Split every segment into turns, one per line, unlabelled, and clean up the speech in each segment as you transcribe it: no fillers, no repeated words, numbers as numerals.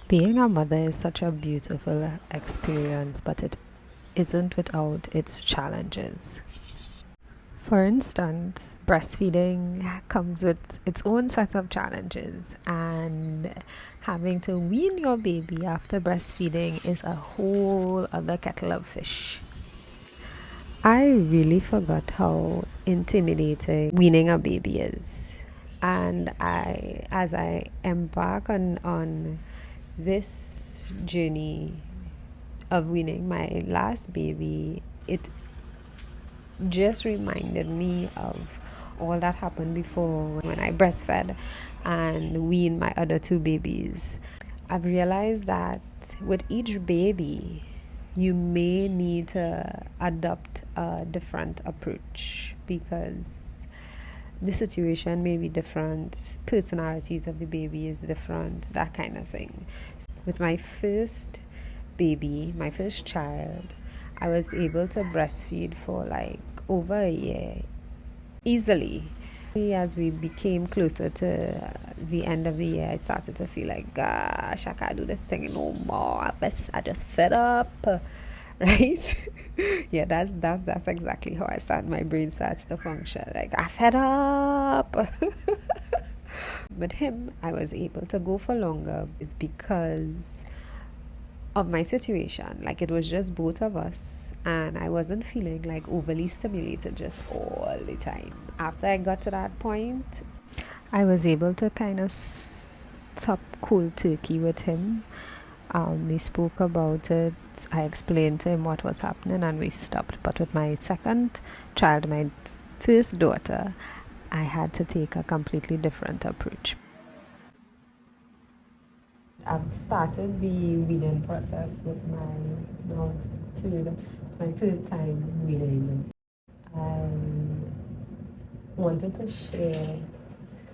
Being a mother is such a beautiful experience, but it isn't without its challenges. For instance, breastfeeding comes with its own set of challenges, and having to wean your baby after breastfeeding is a whole other kettle of fish. I really forgot how intimidating weaning a baby is. And as I embark on this journey of weaning my last baby, it just reminded me of all that happened before when I breastfed and weaned my other two babies. I've realized that with each baby, you may need to adopt a different approach because the situation may be different, personalities of the baby is different, that kind of thing. With my first baby, my first child, I was able to breastfeed for like over a year easily. As we became closer to the end of the year, I started to feel like, gosh, I can't do this thing no more. I just fed up, right? Yeah, that's exactly how I start. My brain starts to function like I fed up. With him, I was able to go for longer. It's because of my situation. Like it was just both of us, and I wasn't feeling like overly stimulated just all the time. After I got to that point, I was able to kind of stop cold turkey with him. We spoke about it. I explained to him what was happening, and we stopped. But with my second child, my first daughter, I had to take a completely different approach. I've started the weaning process with my now third time weaning. I wanted to share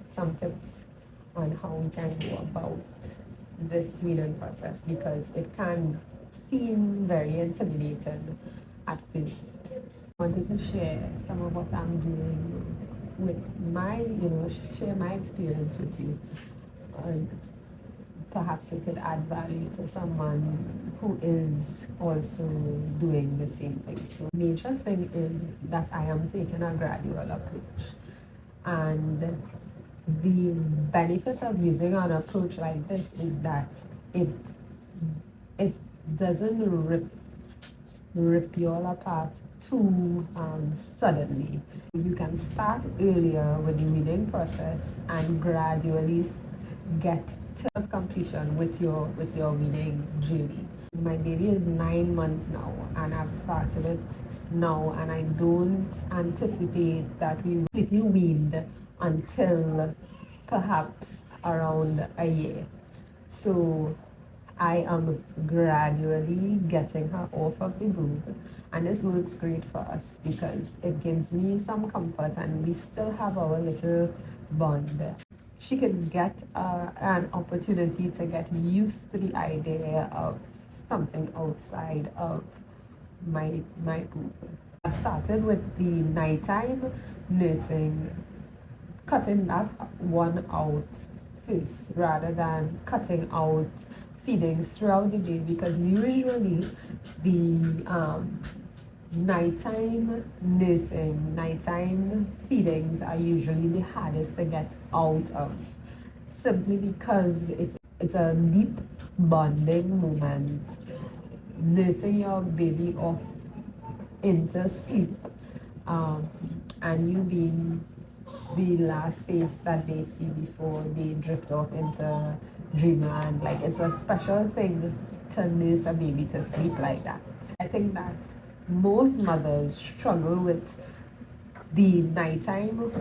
some tips on how we can go about this weaning process because it can seem very intimidating at first. I wanted to share some of what I'm doing with share my experience with you. And perhaps it could add value to someone who is also doing the same thing. So, the major thing is that I am taking a gradual approach. And the benefit of using an approach like this is that it it doesn't rip you all apart too suddenly. You can start earlier with the weaning process and gradually get to completion with your weaning journey. My baby is 9 months now, and I've started it now, and I don't anticipate that we will completely weaned until perhaps around a year. So I am gradually getting her off of the boob, and this works great for us because it gives me some comfort, and we still have our little bond. She can get an opportunity to get used to the idea of something outside of my boob. I started with the nighttime nursing, cutting that one out first rather than cutting out feedings throughout the day because usually the nighttime nursing, nighttime feedings are usually the hardest to get out of simply because it's a deep bonding moment. Nursing your baby off into sleep and you being the last face that they see before they drift off into dreamland. Like it's a special thing to nurse a baby to sleep like that. I think that most mothers struggle with the nighttime,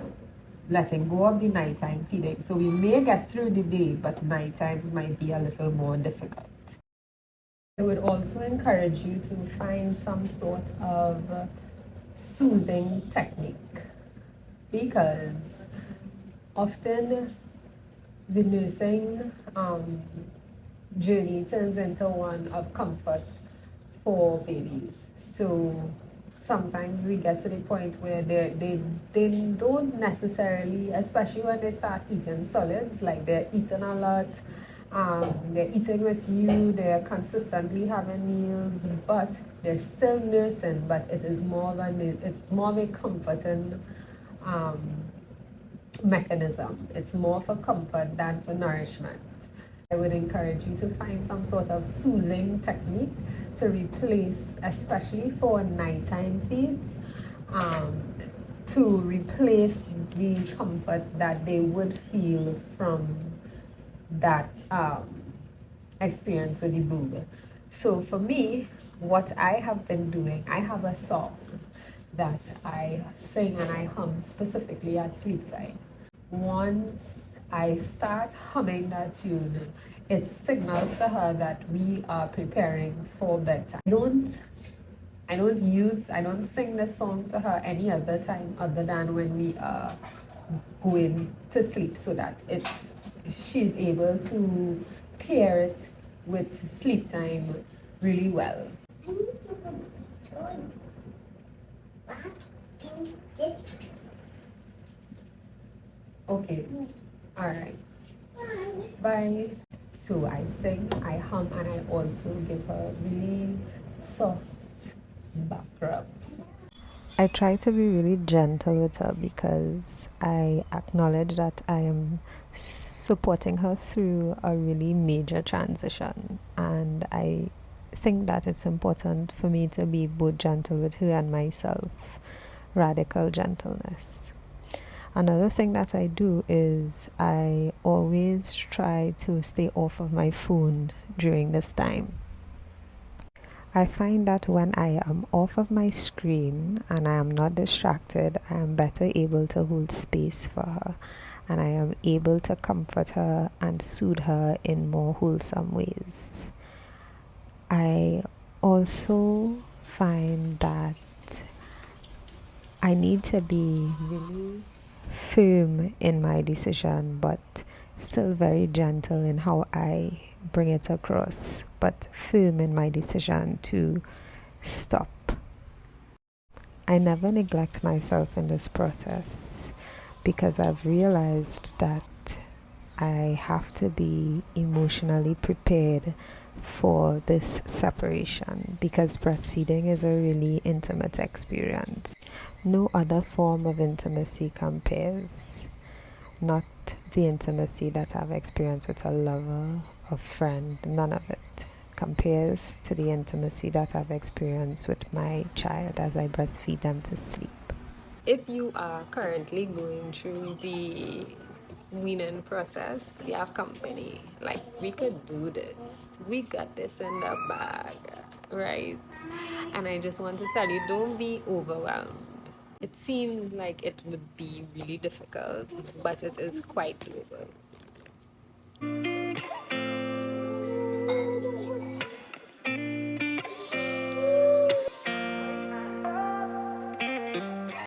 letting go of the nighttime feeding. So we may get through the day, but night times might be a little more difficult. I would also encourage you to find some sort of soothing technique because often the nursing journey turns into one of comfort for babies. So sometimes we get to the point where they don't necessarily, especially when they start eating solids, like they're eating a lot They're eating with you, they're consistently having meals, but they're still nursing, but it is more of a comforting um, mechanism. It's more for comfort than for nourishment. I would encourage you to find some sort of soothing technique to replace, especially for nighttime feeds, um, to replace the comfort that they would feel from that experience with the boob. So for me, what I have been doing, I have a song that I sing and I hum specifically at sleep time. Once I start humming that tune, it signals to her that we are preparing for bedtime. I don't sing this song to her any other time other than when we are going to sleep, so that she's able to pair it with sleep time really well. I need to put these toys back in this. Okay. All right. Bye. Bye. So I sing, I hum, and I also give her really soft back rubs. I try to be really gentle with her because I acknowledge that I am supporting her through a really major transition, and I think that it's important for me to be both gentle with her and myself, radical gentleness. Another thing that I do is I always try to stay off of my phone during this time. I find that when I am off of my screen and I am not distracted, I am better able to hold space for her, and I am able to comfort her and soothe her in more wholesome ways. I also find that I need to be really firm in my decision, but still very gentle in how I bring it across, but firm in my decision to stop. I never neglect myself in this process because I've realized that I have to be emotionally prepared for this separation, because breastfeeding is a really intimate experience. No other form of intimacy compares. Not the intimacy that I've experienced with a lover, a friend, none of it compares to the intimacy that I've experienced with my child as I breastfeed them to sleep. If you are currently going through the weaning process, you have company. Like, we could do this. We got this in the bag, right? And I just want to tell you, don't be overwhelmed. It seems like it would be really difficult, but it is quite doable.